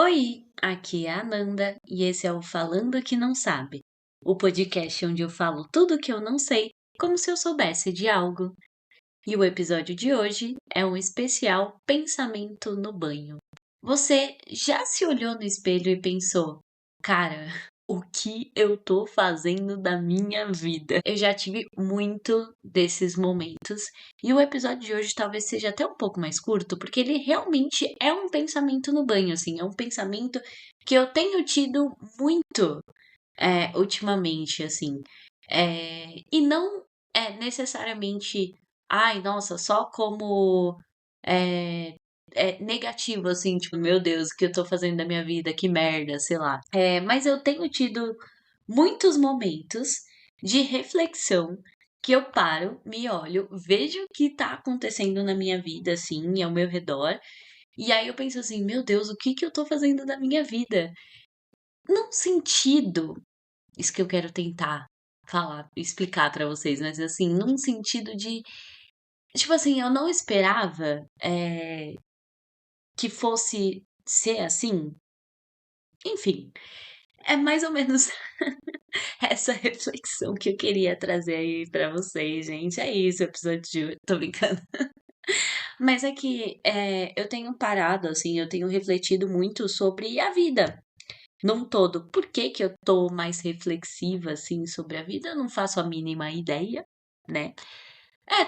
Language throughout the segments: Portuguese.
Oi, aqui é a Ananda e esse é o Falando que Não Sabe, o podcast onde eu falo tudo que eu não sei, como se eu soubesse de algo. E o episódio de hoje é um especial Pensamento no Banho. Você já se olhou no espelho e pensou, cara, o que eu tô fazendo da minha vida? Eu já tive muito desses momentos e o episódio de hoje talvez seja até um pouco mais curto, porque ele realmente é um pensamento no banho, assim, é um pensamento que eu tenho tido muito ultimamente, assim. E não é necessariamente, ai, nossa, só como é, negativo, assim, tipo, meu Deus, o que eu tô fazendo da minha vida, que merda, sei lá. Mas eu tenho tido muitos momentos de reflexão que eu paro, me olho, vejo o que tá acontecendo na minha vida, assim, ao meu redor, e aí eu penso assim, meu Deus, o que que eu tô fazendo da minha vida? Num sentido isso que eu quero tentar falar, explicar pra vocês, mas assim, num sentido de, tipo assim, eu não esperava, que fosse ser assim. Enfim, é mais ou menos essa reflexão que eu queria trazer aí pra vocês, gente. É isso o episódio de hoje. Tô brincando. Mas é que eu tenho parado, assim, eu tenho refletido muito sobre a vida num todo. Por que que eu tô mais reflexiva, assim, sobre a vida? Eu não faço a mínima ideia, né?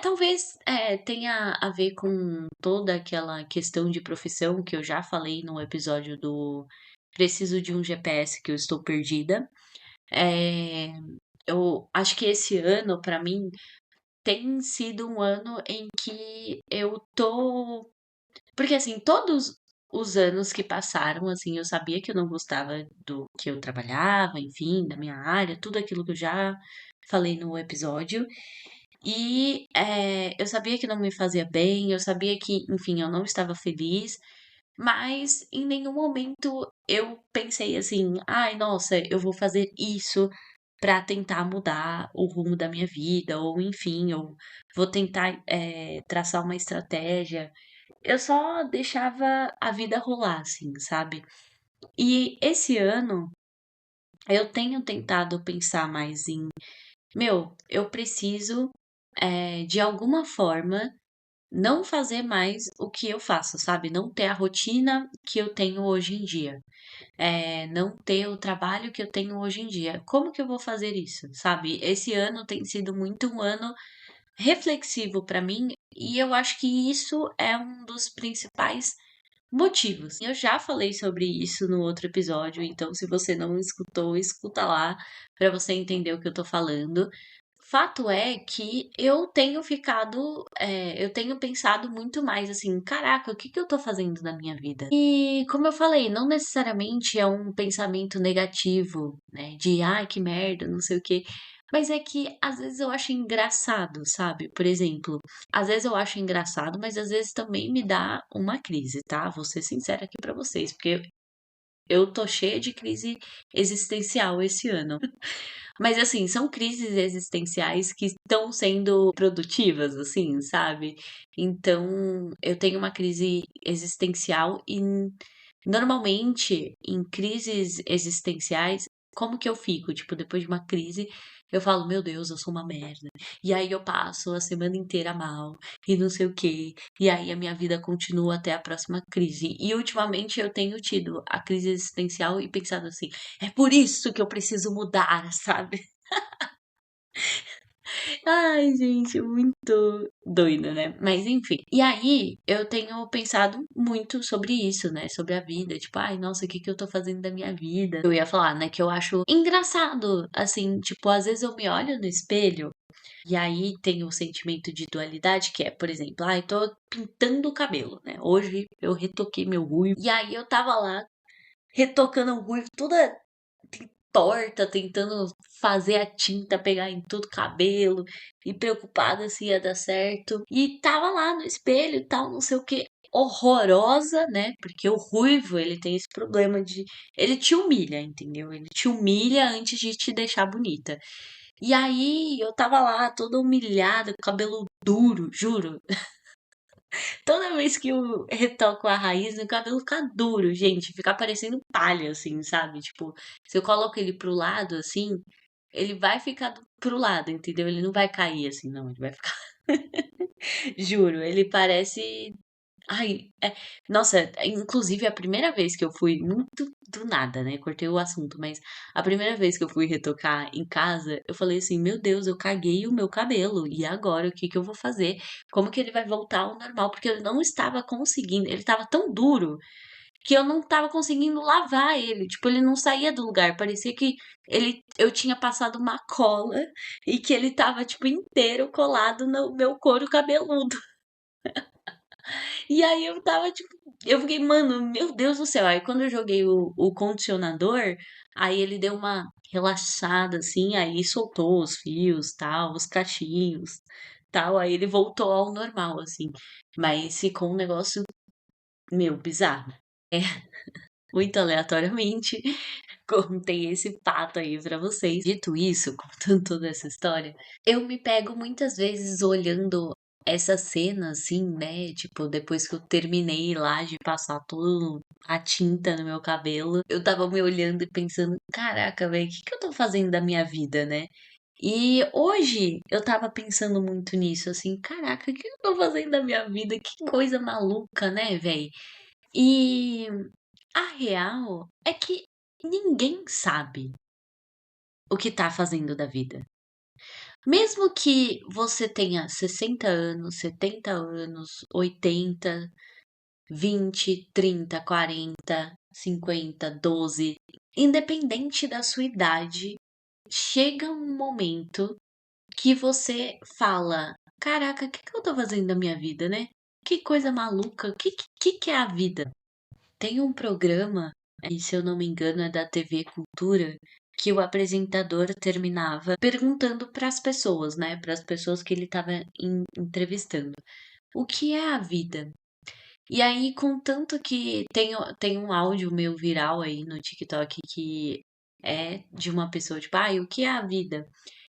Talvez tenha a ver com toda aquela questão de profissão que eu já falei no episódio do Preciso de um GPS que eu estou perdida. É, eu acho que esse ano, pra mim, tem sido um ano em que eu tô. Porque, assim, todos os anos que passaram, assim, eu sabia que eu não gostava do que eu trabalhava, enfim, da minha área, tudo aquilo que eu já falei no episódio. E eu sabia que não me fazia bem, eu sabia que, enfim, eu não estava feliz, mas em nenhum momento eu pensei assim, ai, nossa, eu vou fazer isso para tentar mudar o rumo da minha vida, ou enfim, eu vou tentar traçar uma estratégia. Eu só deixava a vida rolar, assim, sabe? E esse ano eu tenho tentado pensar mais em, meu, eu preciso de alguma forma, não fazer mais o que eu faço, sabe? Não ter a rotina que eu tenho hoje em dia. Não ter o trabalho que eu tenho hoje em dia. Como que eu vou fazer isso, sabe? Esse ano tem sido muito um ano reflexivo para mim e eu acho que isso é um dos principais motivos. Eu já falei sobre isso no outro episódio, então se você não escutou, escuta lá para você entender o que eu tô falando. Fato é que eu tenho ficado, eu tenho pensado muito mais assim, caraca, o que que eu tô fazendo na minha vida? E como eu falei, não necessariamente é um pensamento negativo, né? De ai, que merda, não sei o quê. Mas é que às vezes eu acho engraçado, sabe? Por exemplo, às vezes eu acho engraçado, mas às vezes também me dá uma crise, tá? Vou ser sincera aqui pra vocês, porque eu tô cheia de crise existencial esse ano. Mas assim, são crises existenciais que estão sendo produtivas, assim, sabe? Então, eu tenho uma crise existencial e normalmente em crises existenciais, como que eu fico? Tipo, depois de uma crise, eu falo, meu Deus, eu sou uma merda. E aí eu passo a semana inteira mal e não sei o quê. E aí a minha vida continua até a próxima crise. E ultimamente eu tenho tido a crise existencial e pensado assim, é por isso que eu preciso mudar, sabe? Ai, gente, muito doido, né? Mas enfim. E aí, eu tenho pensado muito sobre isso, né? Sobre a vida. Tipo, ai, nossa, o que que eu tô fazendo da minha vida? Eu ia falar, né? Que eu acho engraçado. Assim, tipo, às vezes eu me olho no espelho e aí tem o sentimento de dualidade, que é, por exemplo, ai, tô pintando o cabelo, né? Hoje eu retoquei meu ruivo. E aí eu tava lá retocando o ruivo, toda torta, tentando fazer a tinta pegar em todo o cabelo e preocupada se ia dar certo. E tava lá no espelho e tal, não sei o que. Horrorosa, né? Porque o ruivo, ele tem esse problema de. Ele te humilha, entendeu? Ele te humilha antes de te deixar bonita. E aí eu tava lá toda humilhada, com cabelo duro, juro. Toda vez que eu retoco a raiz, meu cabelo fica duro, gente, fica parecendo palha, assim, sabe? Tipo, se eu coloco ele pro lado, assim, ele vai ficar pro lado, entendeu? Ele não vai cair assim, não, ele vai ficar. Juro, ele parece. Ai, nossa, inclusive a primeira vez que eu fui, muito do nada, né? Cortei o assunto, mas a primeira vez que eu fui retocar em casa, eu falei assim: Meu Deus, eu caguei o meu cabelo, e agora o que que eu vou fazer? Como que ele vai voltar ao normal? Porque eu não estava conseguindo, ele estava tão duro que eu não estava conseguindo lavar ele, tipo, ele não saía do lugar, parecia que eu tinha passado uma cola e que ele estava tipo inteiro colado no meu couro cabeludo. E aí eu tava, tipo, eu fiquei, mano, meu Deus do céu. Aí quando eu joguei o condicionador, aí ele deu uma relaxada, assim, aí soltou os fios, tal, os cachinhos, tal. Aí ele voltou ao normal, assim. Mas ficou um negócio, meu, bizarro. Muito aleatoriamente, contei esse fato aí pra vocês. Dito isso, contando toda essa história, eu me pego muitas vezes olhando essa cena assim, né? Tipo, depois que eu terminei lá de passar toda a tinta no meu cabelo, eu tava me olhando e pensando, caraca, velho, o que que eu tô fazendo da minha vida, né? E hoje eu tava pensando muito nisso, assim, caraca, o que eu tô fazendo da minha vida? Que coisa maluca, né, velho? E a real é que ninguém sabe o que tá fazendo da vida. Mesmo que você tenha 60 anos, 70 anos, 80, 20, 30, 40, 50, 12, independente da sua idade, chega um momento que você fala: Caraca, o que que eu tô fazendo da minha vida, né? Que coisa maluca, o que é a vida? Tem um programa, e se eu não me engano é da TV Cultura, que o apresentador terminava perguntando para as pessoas, né, para as pessoas que ele estava entrevistando, o que é a vida? E aí, contanto que tem um áudio meu viral aí no TikTok que é de uma pessoa, tipo, o que é a vida?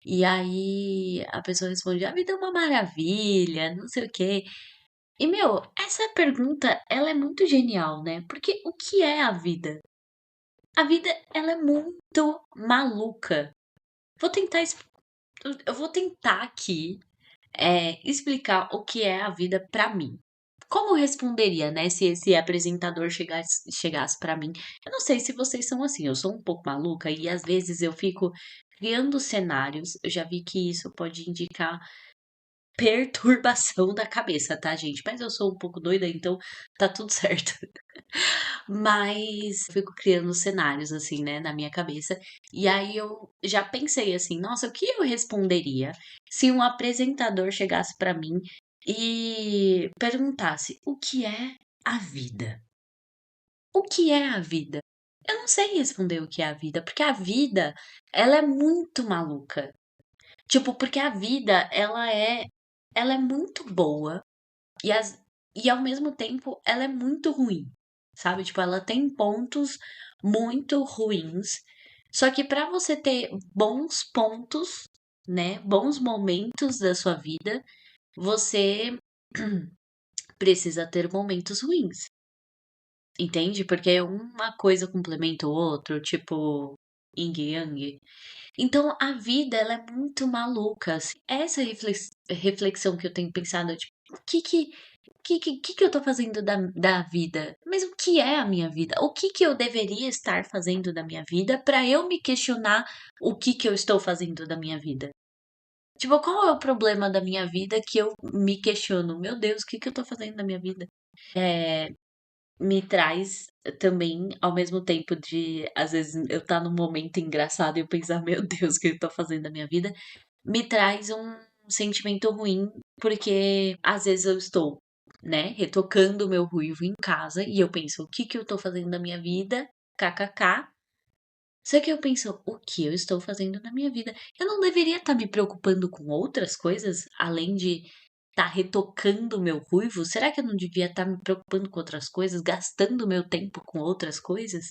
E aí a pessoa responde, a vida é uma maravilha, não sei o quê. E, meu, essa pergunta, ela é muito genial, né? Porque o que é a vida? A vida, ela é muito maluca. Vou tentar, eu vou tentar aqui explicar o que é a vida pra mim. Como eu responderia, né, se esse apresentador chegasse pra mim? Eu não sei se vocês são assim, eu sou um pouco maluca e às vezes eu fico criando cenários. Eu já vi que isso pode indicar perturbação da cabeça, tá, gente? Mas eu sou um pouco doida, então tá tudo certo. Mas eu fico criando cenários assim, né, na minha cabeça. E aí eu já pensei assim, nossa, o que eu responderia se um apresentador chegasse pra mim e perguntasse o que é a vida? O que é a vida? Eu não sei responder o que é a vida, porque a vida, ela é muito maluca. Tipo, porque a vida, ela é muito boa e, e ao mesmo tempo ela é muito ruim, sabe? Tipo, ela tem pontos muito ruins. Só que para você ter bons pontos, né? Bons momentos da sua vida, você precisa ter momentos ruins. Entende? Porque uma coisa complementa o outro, tipo yin e yang. Então a vida ela é muito maluca, assim. Essa reflexão que eu tenho pensado, tipo, o que eu tô fazendo da vida? Mas o que é a minha vida? O que que eu deveria estar fazendo da minha vida para eu me questionar o que que eu estou fazendo da minha vida? Tipo, qual é o problema da minha vida que eu me questiono? Meu Deus, o que que eu tô fazendo da minha vida? Me traz também, ao mesmo tempo de, às vezes, eu tá num momento engraçado e eu pensar, meu Deus, o que eu tô fazendo da minha vida? Me traz um sentimento ruim, porque às vezes eu estou, né, retocando o meu ruivo em casa e eu penso, o que que eu tô fazendo da minha vida? KKK. Só que eu penso, o que eu estou fazendo na minha vida? Eu não deveria estar me preocupando com outras coisas, além de estar retocando o meu ruivo? Será que eu não devia estar me preocupando com outras coisas, gastando meu tempo com outras coisas,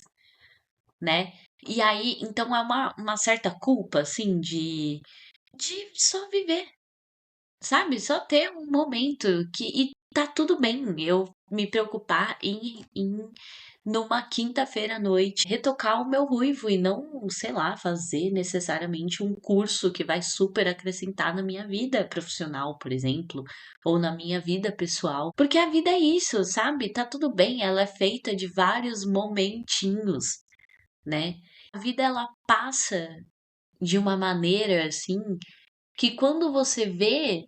né? E aí, então é uma certa culpa, assim, de só viver, sabe? Só ter um momento que. tá tudo bem eu me preocupar em numa quinta-feira à noite, retocar o meu ruivo e não, sei lá, fazer necessariamente um curso que vai super acrescentar na minha vida profissional, por exemplo, ou na minha vida pessoal. Porque a vida é isso, sabe? Tá tudo bem, ela é feita de vários momentinhos, né? A vida ela passa de uma maneira assim que quando você vê,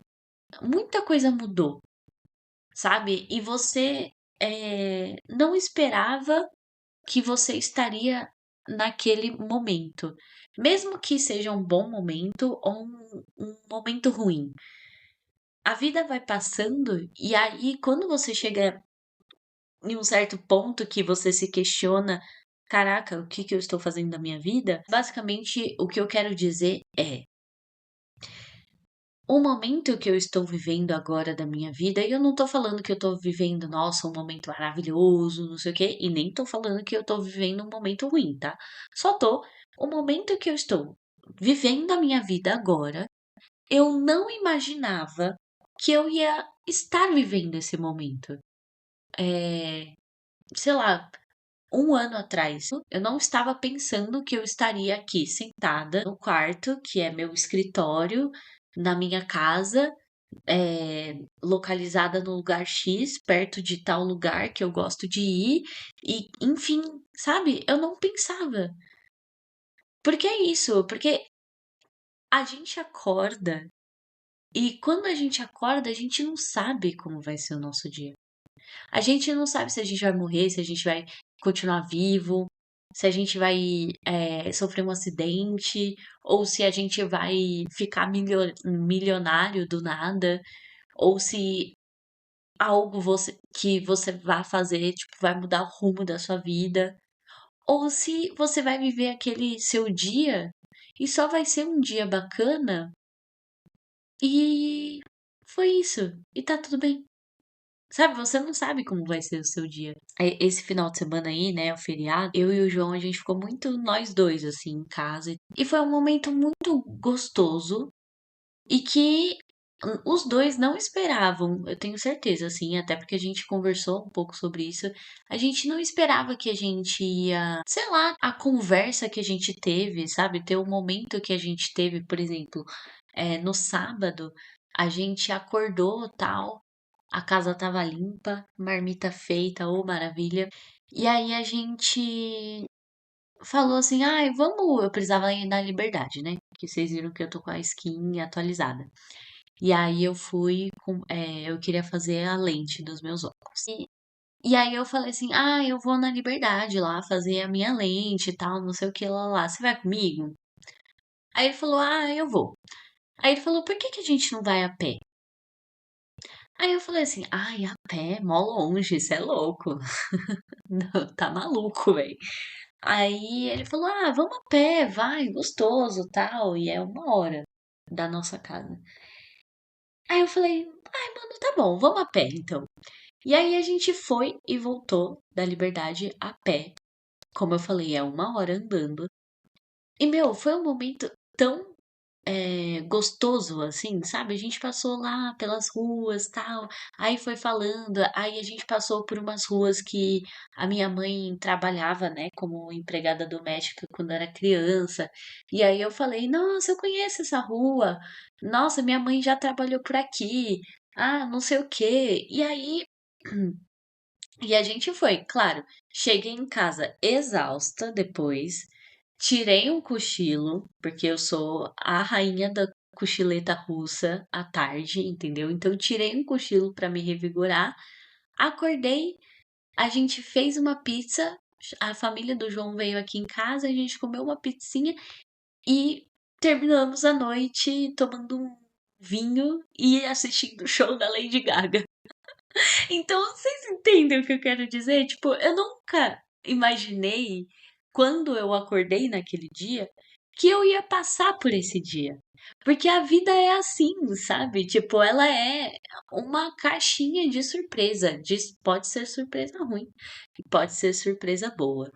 muita coisa mudou, sabe? E você não esperava que você estaria naquele momento. Mesmo que seja um bom momento ou um momento ruim. A vida vai passando e aí, quando você chega em um certo ponto que você se questiona, caraca, o que que eu estou fazendo da minha vida? Basicamente, o que eu quero dizer é o momento que eu estou vivendo agora da minha vida, e eu não tô falando que eu tô vivendo, nossa, um momento maravilhoso, não sei o quê, e nem tô falando que eu tô vivendo um momento ruim, tá? Só tô, o momento que eu estou vivendo a minha vida agora, eu não imaginava que eu ia estar vivendo esse momento. É, sei lá, um ano atrás, eu não estava pensando que eu estaria aqui sentada no quarto, que é meu escritório, na minha casa, localizada no lugar X, perto de tal lugar que eu gosto de ir, e enfim, sabe? Eu não pensava. Porque é isso, porque a gente acorda e quando a gente acorda, a gente não sabe como vai ser o nosso dia. A gente não sabe se a gente vai morrer, se a gente vai continuar vivo, se a gente vai sofrer um acidente, ou se a gente vai ficar milionário do nada, ou se algo que você vai fazer, tipo, vai mudar o rumo da sua vida, ou se você vai viver aquele seu dia e só vai ser um dia bacana e foi isso, e tá tudo bem. Sabe, você não sabe como vai ser o seu dia. Esse final de semana aí, né, o feriado, eu e o João, a gente ficou muito nós dois, assim, em casa. E foi um momento muito gostoso e que os dois não esperavam, eu tenho certeza, assim, até porque a gente conversou um pouco sobre isso. A gente não esperava que a gente ia, sei lá, a conversa que a gente teve, sabe? Ter o momento que a gente teve, por exemplo, no sábado, a gente acordou tal, a casa tava limpa, marmita feita, ô maravilha. E aí a gente falou assim: ai, vamos. Eu precisava ir na Liberdade, né? Que vocês viram que eu tô com a skin atualizada. E aí eu fui eu queria fazer a lente dos meus óculos. E aí eu falei assim, ah, eu vou na Liberdade lá fazer a minha lente e tal, não sei o que lá. Você vai comigo? Aí ele falou, ah, eu vou. Aí ele falou, por que que a gente não vai a pé? Aí eu falei assim, ai, a pé, mó longe, isso é louco. Não, tá maluco, velho. Aí ele falou, ah, vamos a pé, vai, gostoso, tal. E é 1 hora da nossa casa. Aí eu falei, ai, mano, tá bom, vamos a pé então. E aí a gente foi e voltou da Liberdade a pé. Como eu falei, é 1 hora andando. E, meu, foi um momento tão gostoso, assim, sabe? A gente passou lá pelas ruas, tal, aí foi falando, aí a gente passou por umas ruas que a minha mãe trabalhava, né, como empregada doméstica quando era criança. E aí eu falei: "Nossa, eu conheço essa rua. Nossa, minha mãe já trabalhou por aqui. Ah, não sei o quê". E aí e a gente foi, claro. Cheguei em casa exausta depois. Tirei um cochilo, porque eu sou a rainha da cochileta russa à tarde, entendeu? Então tirei um cochilo para me revigorar. Acordei, a gente fez uma pizza, a família do João veio aqui em casa, a gente comeu uma pizzinha e terminamos a noite tomando um vinho e assistindo o show da Lady Gaga. Então, vocês entendem o que eu quero dizer? Tipo, eu nunca imaginei, quando eu acordei naquele dia, que eu ia passar por esse dia. Porque a vida é assim, sabe? Tipo, ela é uma caixinha de surpresa. Pode ser surpresa ruim, pode ser surpresa boa.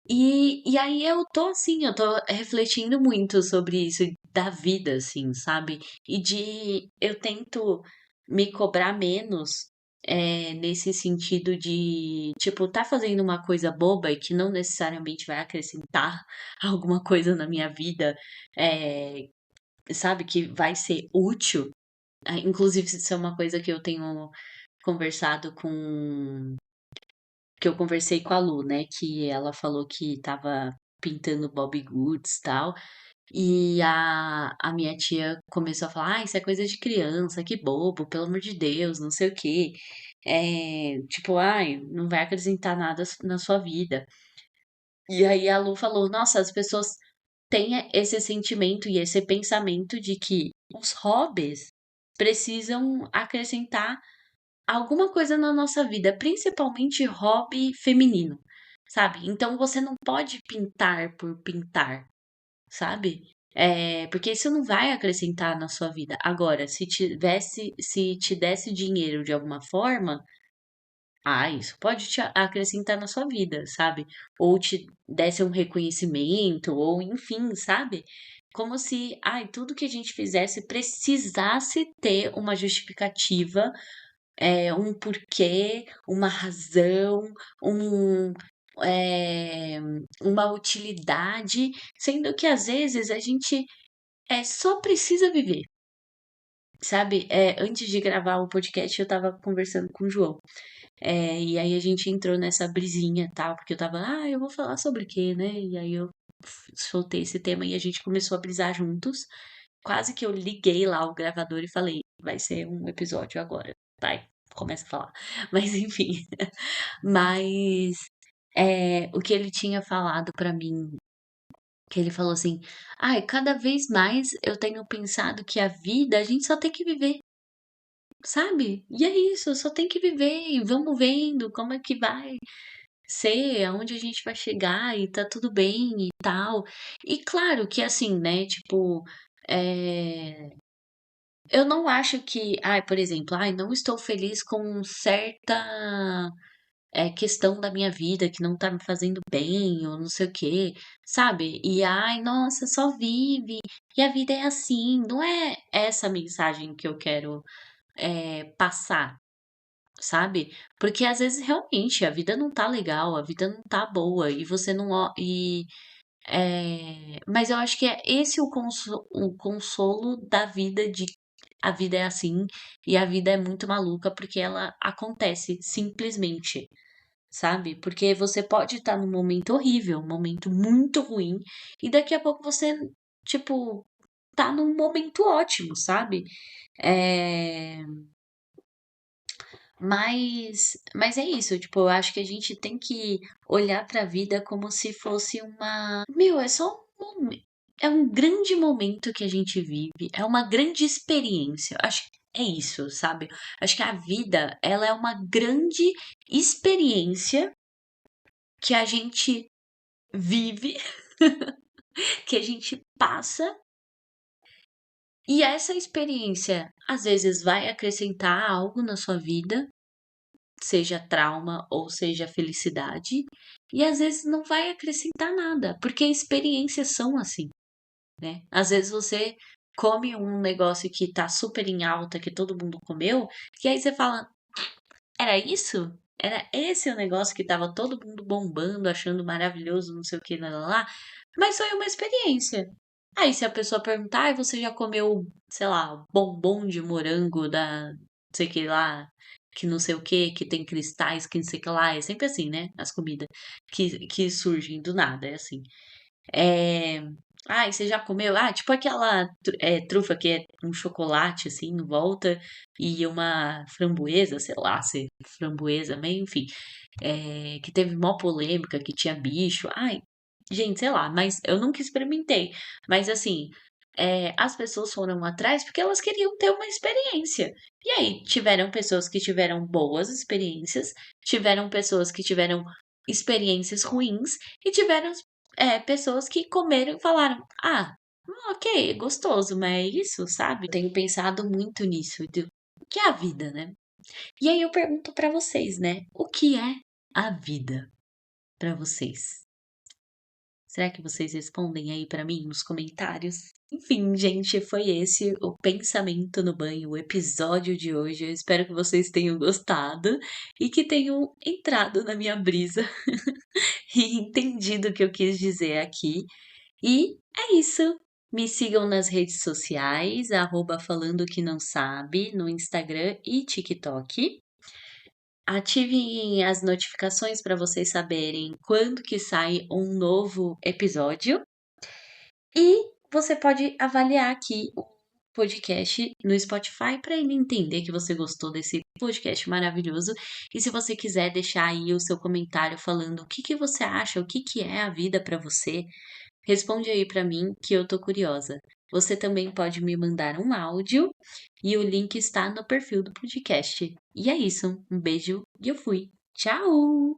E aí eu tô assim, eu tô refletindo muito sobre isso da vida, assim, sabe? E de eu tento me cobrar menos nesse sentido de, tipo, tá fazendo uma coisa boba e que não necessariamente vai acrescentar alguma coisa na minha vida, é, sabe, que vai ser útil. Inclusive, isso é uma coisa que eu tenho conversado com. Que eu conversei com a Lu, né? Que ela falou que tava pintando Bobbie Goods e tal. E a minha tia começou a falar: ah, isso é coisa de criança, que bobo, pelo amor de Deus, não sei o quê. Tipo, ai, não vai acrescentar nada na sua vida. E aí a Lu falou: nossa, as pessoas têm esse sentimento e esse pensamento de que os hobbies precisam acrescentar alguma coisa na nossa vida, principalmente hobby feminino, sabe? Então você não pode pintar por pintar, sabe? Porque isso não vai acrescentar na sua vida. Agora, se te desse dinheiro de alguma forma, isso pode te acrescentar na sua vida, sabe? Ou te desse um reconhecimento, ou enfim, sabe? Como se, tudo que a gente fizesse precisasse ter uma justificativa, um porquê, uma razão, um, é, uma utilidade, sendo que às vezes a gente só precisa viver, sabe? Antes de gravar o podcast, eu tava conversando com o João. E aí a gente entrou nessa brisinha e tal, porque eu tava, eu vou falar sobre o quê, né? E aí eu soltei esse tema e a gente começou a brisar juntos. Quase que eu liguei lá o gravador e falei, vai ser um episódio agora. Vai, começa a falar. Mas enfim. Mas o que ele tinha falado pra mim, que ele falou assim, cada vez mais eu tenho pensado que a vida a gente só tem que viver, sabe? E é isso, só tem que viver e vamos vendo como é que vai ser, aonde a gente vai chegar e tá tudo bem e tal. E claro que assim, né, tipo, é, eu não acho que, por exemplo, não estou feliz com certa questão da minha vida que não tá me fazendo bem, ou não sei o quê, sabe? E nossa, só vive, e a vida é assim. Não é essa mensagem que eu quero passar, sabe? Porque às vezes realmente a vida não tá legal, a vida não tá boa, e você não. Mas eu acho que é esse o consolo da vida de a vida é assim e a vida é muito maluca porque ela acontece simplesmente, sabe? Porque você pode estar num momento horrível, um momento muito ruim, e daqui a pouco você, tipo, tá num momento ótimo, sabe? É... mas é isso, tipo, eu acho que a gente tem que olhar pra vida como se fosse uma. Meu, é só um momento. É um grande momento que a gente vive, é uma grande experiência. Acho que é isso, sabe? Acho que a vida, ela é uma grande experiência que a gente vive, que a gente passa, e essa experiência às vezes vai acrescentar algo na sua vida, seja trauma ou seja felicidade, e às vezes não vai acrescentar nada, porque experiências são assim, né? Às vezes você come um negócio que tá super em alta, que todo mundo comeu, e aí você fala, era isso? Era esse o negócio que tava todo mundo bombando, achando maravilhoso, não sei o que, lá. Mas foi uma experiência. Aí, se a pessoa perguntar, você já comeu, sei lá, bombom de morango da, não sei o que lá, que não sei o que tem cristais, que não sei o que lá. É sempre assim, né? As comidas que surgem do nada, é assim. É... e você já comeu? Tipo aquela trufa que é um chocolate, assim, em volta, e uma framboesa, sei lá, se framboesa, mas enfim, que teve mó polêmica, que tinha bicho. Gente, sei lá, mas eu nunca experimentei. Mas assim, as pessoas foram atrás porque elas queriam ter uma experiência. E aí, tiveram pessoas que tiveram boas experiências, tiveram pessoas que tiveram experiências ruins, e tiveram pessoas que comeram e falaram: ok, é gostoso, mas é isso, sabe? Tenho pensado muito nisso, o que é a vida, né? E aí eu pergunto pra vocês, né? O que é a vida pra vocês? Será que vocês respondem aí pra mim nos comentários? Enfim, gente, foi esse o Pensamento no Banho, o episódio de hoje. Eu espero que vocês tenham gostado e que tenham entrado na minha brisa e entendido o que eu quis dizer aqui. E é isso. Me sigam nas redes sociais, @falando que não sabe, no Instagram e TikTok. Ativem as notificações para vocês saberem quando que sai um novo episódio. E você pode avaliar aqui o podcast no Spotify para ele entender que você gostou desse podcast maravilhoso. E se você quiser deixar aí o seu comentário falando o que você acha, o que é a vida para você, responde aí para mim que eu tô curiosa. Você também pode me mandar um áudio e o link está no perfil do podcast. E é isso. Um beijo e eu fui. Tchau!